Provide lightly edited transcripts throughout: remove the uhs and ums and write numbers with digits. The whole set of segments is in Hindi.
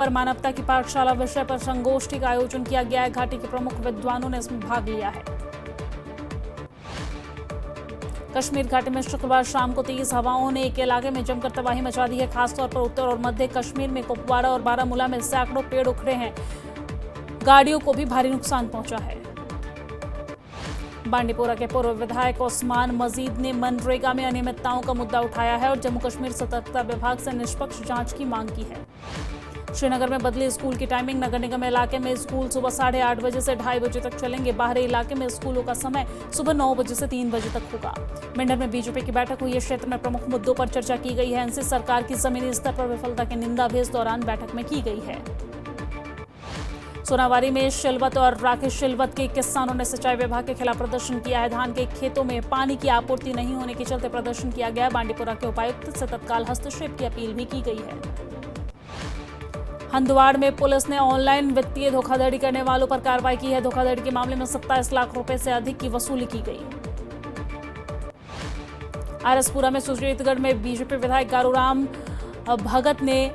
पर मानवता की पाठशाला विषय पर संगोष्ठी का आयोजन किया गया है। घाटी के प्रमुख विद्वानों ने इसमें भाग लिया है। कश्मीर घाटी में शुक्रवार शाम को तेज हवाओं ने एक इलाके में जमकर तबाही मचा दी है। खासतौर पर उत्तर और मध्य कश्मीर में कुपवाड़ा और बारामूला में सैकड़ों पेड़ उखड़े हैं। गाड़ियों को भी भारी नुकसान पहुंचा है। बांडीपोरा के पूर्व विधायक ओस्मान मजीद ने मनरेगा में अनियमितताओं का मुद्दा उठाया है और जम्मू कश्मीर सतर्कता विभाग से निष्पक्ष जांच की मांग की है। श्रीनगर में बदली स्कूल की टाइमिंग। नगर निगम इलाके में स्कूल सुबह 8:30 बजे से 2:30 बजे तक चलेंगे। बाहरी इलाके में स्कूलों का समय सुबह 9 बजे से 3 बजे तक होगा। मेंढर में बीजेपी की बैठक हुई है। क्षेत्र में प्रमुख मुद्दों पर चर्चा की गई है। एनसी सरकार की जमीनी स्तर पर विफलता की निंदा भी इस दौरान बैठक में की गई है। सोनावारी में शिलवत और राकेश शिलवत के किसानों ने सिंचाई विभाग के खिलाफ प्रदर्शन किया है। धान के खेतों में पानी की आपूर्ति नहीं होने के चलते प्रदर्शन किया गया। बांडीपोरा के उपायुक्त से तत्काल हस्तक्षेप की अपील भी की गई है। हंदवाड़ में पुलिस ने ऑनलाइन वित्तीय धोखाधड़ी करने वालों पर कार्रवाई की है। धोखाधड़ी के मामले में 27 लाख रुपए से अधिक की वसूली की गई। आरएसपुरा में सुचेतगढ़ में बीजेपी विधायक गारूराम भगत ने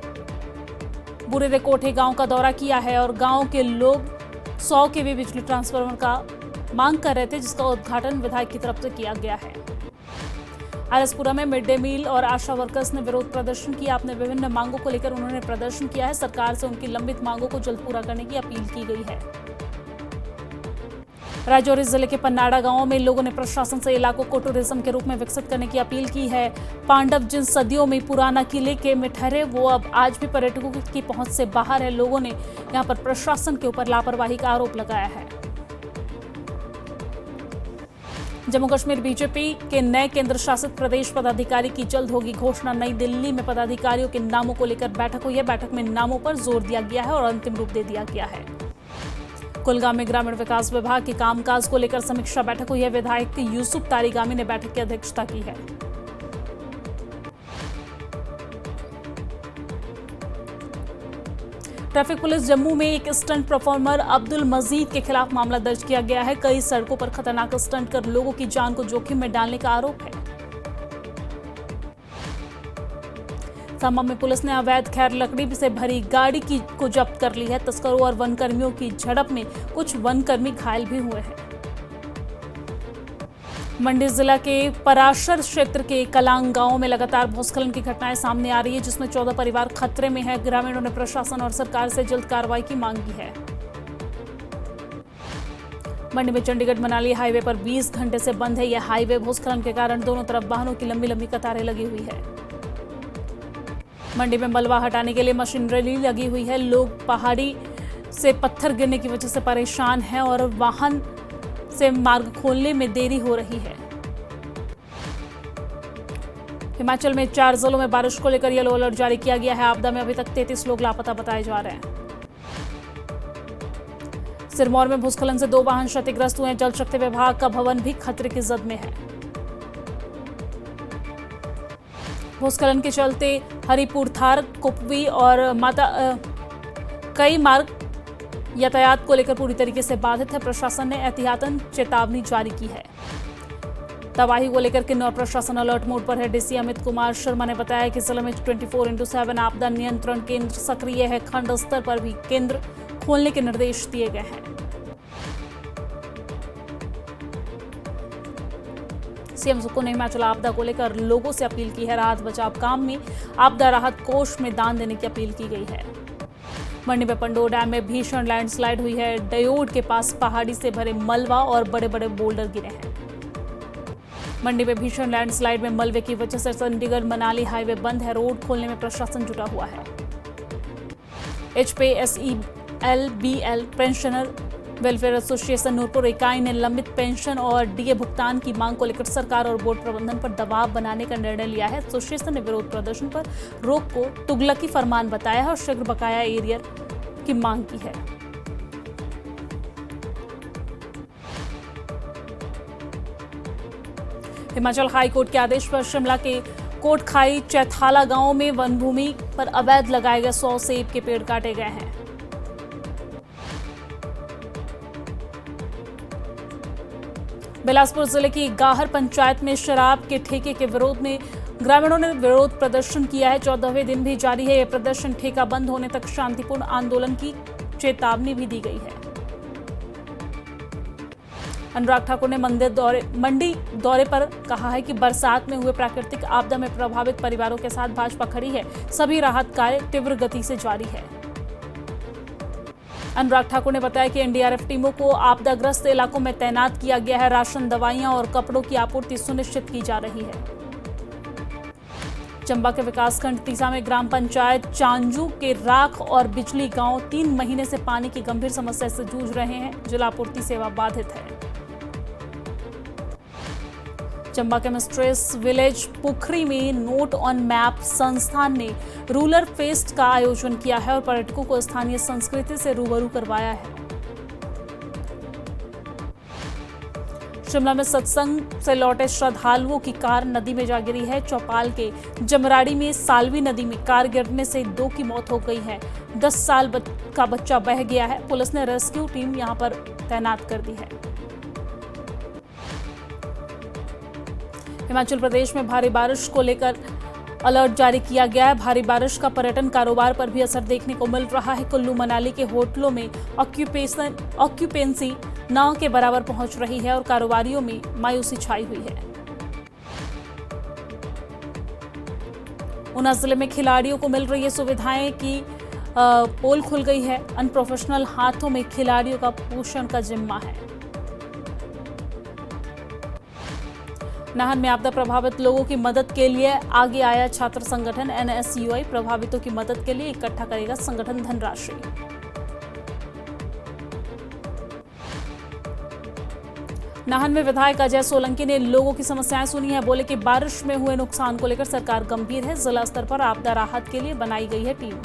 बुरेरे कोठे गांव का दौरा किया है और गांव के लोग 100 केवी बिजली ट्रांसफार्मर का मांग कर रहे थे, जिसका उद्घाटन विधायक की तरफ से किया गया है। आरएसपुरा में मिड डे मील और आशा वर्कर्स ने विरोध प्रदर्शन किया। अपने विभिन्न मांगों को लेकर उन्होंने प्रदर्शन किया है। सरकार से उनकी लंबित मांगों को जल्द पूरा करने की अपील की गई है। राजौरी जिले के पन्नाड़ा गांव में लोगों ने प्रशासन से इलाकों को टूरिज्म के रूप में विकसित करने की अपील की है। पांडव जिन सदियों में पुराना किले के में ठहरे, वो अब आज भी पर्यटकों की पहुंच से बाहर है। लोगों ने यहां पर प्रशासन के ऊपर लापरवाही का आरोप लगाया है। जम्मू कश्मीर बीजेपी के नए केंद्र शासित प्रदेश पदाधिकारी की जल्द होगी घोषणा। नई दिल्ली में पदाधिकारियों के नामों को लेकर बैठक हुई है। बैठक में नामों पर जोर दिया गया है और अंतिम रूप दे दिया गया है। कुलगाम में ग्रामीण विकास विभाग के कामकाज को लेकर समीक्षा बैठक हुई है। विधायक यूसुफ तारिगामी ने बैठक की अध्यक्षता की है। ट्रैफिक पुलिस जम्मू में एक स्टंट परफॉर्मर अब्दुल मजीद के खिलाफ मामला दर्ज किया गया है। कई सड़कों पर खतरनाक स्टंट कर लोगों की जान को जोखिम में डालने का आरोप है। सांबा में पुलिस ने अवैध खैर लकड़ी से भरी गाड़ी को जब्त कर ली है। तस्करों और वनकर्मियों की झड़प में कुछ वनकर्मी घायल भी हुए हैं। मंडी जिला के पराशर क्षेत्र के कलांग गांव में लगातार भूस्खलन की घटनाएं सामने आ रही है, जिसमें 14 परिवार खतरे में है। ग्रामीणों ने प्रशासन और सरकार से जल्द कार्रवाई की मांग की है। मंडी में चंडीगढ़ मनाली हाईवे पर 20 घंटे से बंद है। यह हाईवे भूस्खलन के कारण दोनों तरफ वाहनों की लंबी लंबी कतारें लगी हुई है। मंडी में मलबा हटाने के लिए मशीनरी लगी हुई है। लोग पहाड़ी से पत्थर गिरने की वजह से परेशान हैं और वाहन से मार्ग खोलने में देरी हो रही है। हिमाचल में 4 जिलों में बारिश को लेकर येलो अलर्ट जारी किया गया है। आपदा में अभी तक 33 लोग लापता बताए जा रहे हैं। सिरमौर में भूस्खलन से 2 वाहन क्षतिग्रस्त हुए हैं। जल शक्ति विभाग का भवन भी खतरे की जद में है। भूस्खलन के चलते हरिपुर थार कुपवी और कई मार्ग यातायात को लेकर पूरी तरीके से बाधित है। प्रशासन ने एहतियातन चेतावनी जारी की है। तबाही को लेकर किन्नौर प्रशासन अलर्ट मोड पर है। डीसी अमित कुमार शर्मा ने बताया कि जिले में 24/7 आपदा नियंत्रण केंद्र सक्रिय है। खंड स्तर पर भी केंद्र खोलने के निर्देश दिए गए हैं। सीएम सुक्खू ने हिमाचल आपदा को लेकर लोगों से अपील की है। राहत बचाव काम में आपदा राहत कोष में दान देने की अपील की गई है। मंडी में पंडोह डैम में भीषण लैंडस्लाइड हुई है। डयोड के पास पहाड़ी से भरे मलबा और बड़े बड़े बोल्डर गिरे हैं। मंडी में भीषण लैंडस्लाइड में मलबे की वजह से चंडीगढ़ मनाली हाईवे बंद है। रोड खोलने में प्रशासन जुटा हुआ है। HPSELBL pensioner welfare association Nurpur इकाई ने लंबित पेंशन और डीए भुगतान की मांग को लेकर सरकार और बोर्ड प्रबंधन पर दबाव बनाने का निर्णय लिया है। एसोसिएशन ने विरोध प्रदर्शन पर रोक को तुगलकी फरमान बताया है और शीघ्र बकाया एरियर की मांग की है। हिमाचल हाई कोर्ट के आदेश पर शिमला के कोटखाई चैथाला गांव में वन भूमि पर अवैध लगाए गए 100 सेब के पेड़ काटे गए हैं। बिलासपुर जिले की गाहर पंचायत में शराब के ठेके के विरोध में ग्रामीणों ने विरोध प्रदर्शन किया है। 14वें दिन भी जारी है यह प्रदर्शन। ठेका बंद होने तक शांतिपूर्ण आंदोलन की चेतावनी भी दी गई है। अनुराग ठाकुर ने मंडी दौरे पर कहा है कि बरसात में हुए प्राकृतिक आपदा में प्रभावित परिवारों के साथ भाजपा खड़ी है। सभी राहत कार्य तीव्र गति से जारी है। अनुराग ठाकुर ने बताया कि एनडीआरएफ टीमों को आपदाग्रस्त इलाकों में तैनात किया गया है। राशन, दवाइयां और कपड़ों की आपूर्ति सुनिश्चित की जा रही है। चंबा के विकासखंड तीसा में ग्राम पंचायत चांजू के राख और बिजली गांव 3 महीने से पानी की गंभीर समस्या से जूझ रहे हैं। जलापूर्ति सेवा बाधित है। चंबा के मिस्ट्रेस विलेज पुखरी में नोट ऑन मैप संस्थान ने रूरल फेस्ट का आयोजन किया है और पर्यटकों को स्थानीय संस्कृति से रूबरू करवाया है। शिमला में सत्संग से लौटे श्रद्धालुओं की कार नदी में जा गिरी है। चौपाल के जमराड़ी में सालवी नदी में कार गिरने से 2 की मौत हो गई है। 10 साल का बच्चा बह गया है। पुलिस ने रेस्क्यू टीम यहां पर तैनात कर दी है। हिमाचल प्रदेश में भारी बारिश को लेकर अलर्ट जारी किया गया है। भारी बारिश का पर्यटन कारोबार पर भी असर देखने को मिल रहा है। कुल्लू मनाली के होटलों में ऑक्यूपेंसी न के बराबर पहुंच रही है और कारोबारियों में मायूसी छाई हुई है। ऊना जिले में खिलाड़ियों को मिल रही है सुविधाएं की पोल खुल गई है। अनप्रोफेशनल हाथों में खिलाड़ियों का पोषण का जिम्मा है। नाहन में आपदा प्रभावित लोगों की मदद के लिए आगे आया छात्र संगठन NSUI। प्रभावितों की मदद के लिए इकट्ठा करेगा संगठन धनराशि। नाहन में विधायक अजय सोलंकी ने लोगों की समस्याएं सुनी है। बोले कि बारिश में हुए नुकसान को लेकर सरकार गंभीर है। जिला स्तर पर आपदा राहत के लिए बनाई गई है टीम।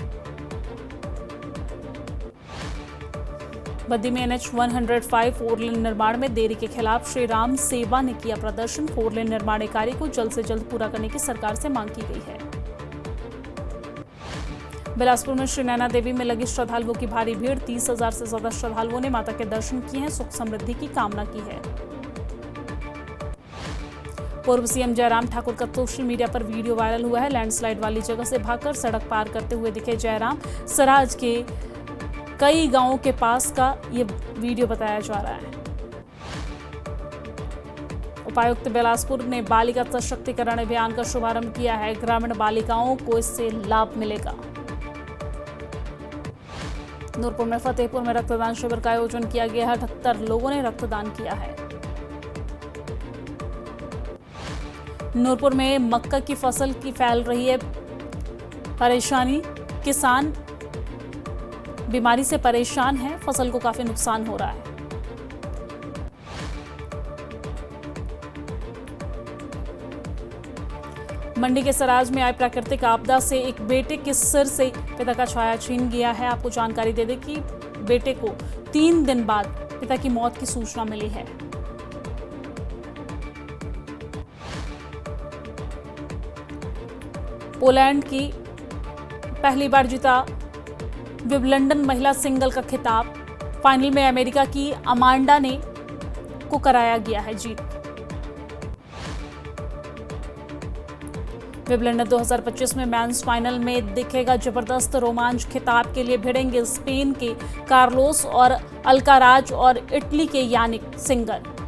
बद्दी में NH 105 4 लेन निर्माण में देरी के खिलाफ श्री राम सेवा ने किया प्रदर्शन। 4 लेन निर्माण कार्य को जल्द से जल्द पूरा करने की सरकार से मांग की गई है। बिलासपुर में श्री नैना देवी में लगी श्रद्धालुओं की भारी भीड़। 30,000 से ज्यादा श्रद्धालुओं ने माता के दर्शन किए हैं। सुख समृद्धि की कामना की है। पूर्व सीएम जयराम ठाकुर का सोशल मीडिया पर वीडियो वायरल हुआ है। लैंडस्लाइड वाली जगह से भागकर सड़क पार करते हुए दिखे जयराम। सराज के कई गांवों के पास का ये वीडियो बताया जा रहा है। उपायुक्त बिलासपुर ने बालिका सशक्तिकरण अभियान का शुभारंभ किया है। ग्रामीण बालिकाओं को इससे लाभ मिलेगा। नूरपुर में फतेहपुर में रक्तदान शिविर का आयोजन किया गया है। 78 लोगों ने रक्तदान किया है। नूरपुर में मक्का की फसल की फैल रही है परेशानी। किसान बीमारी से परेशान है। फसल को काफी नुकसान हो रहा है। मंडी के सराज में आई प्राकृतिक आपदा से एक बेटे के सिर से पिता का छाया छीन गया है। आपको जानकारी दे दें कि बेटे को 3 दिन बाद पिता की मौत की सूचना मिली है। पोलैंड की पहली बार जीता विंबलडन महिला सिंगल का खिताब। फाइनल में अमेरिका की अमांडा ने को कराया गया है जीत। विंबलडन 2025 में मेंस फाइनल में दिखेगा जबरदस्त रोमांच। खिताब के लिए भिड़ेंगे स्पेन के कार्लोस और अल्काराज और इटली के यानिक सिंगर।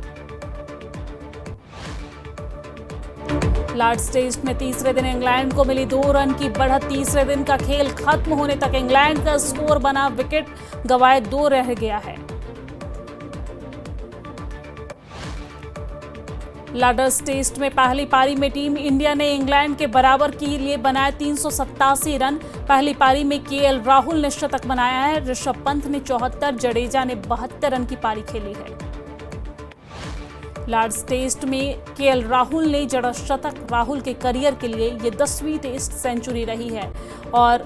लॉर्ड्स टेस्ट में तीसरे दिन इंग्लैंड को मिली 2 रन की बढ़त। तीसरे दिन का खेल खत्म होने तक इंग्लैंड का स्कोर बना। विकेट गंवाए 2 रह गया है। लॉर्ड्स टेस्ट में पहली पारी में टीम इंडिया ने इंग्लैंड के बराबर के लिए बनाए 387 रन। पहली पारी में KL राहुल ने शतक बनाया है। ऋषभ पंत ने 74, जडेजा ने 72 रन की पारी खेली है। लॉर्ड्स टेस्ट में KL राहुल ने जड़ा शतक। राहुल के करियर के लिए ये 10वीं टेस्ट सेंचुरी रही है और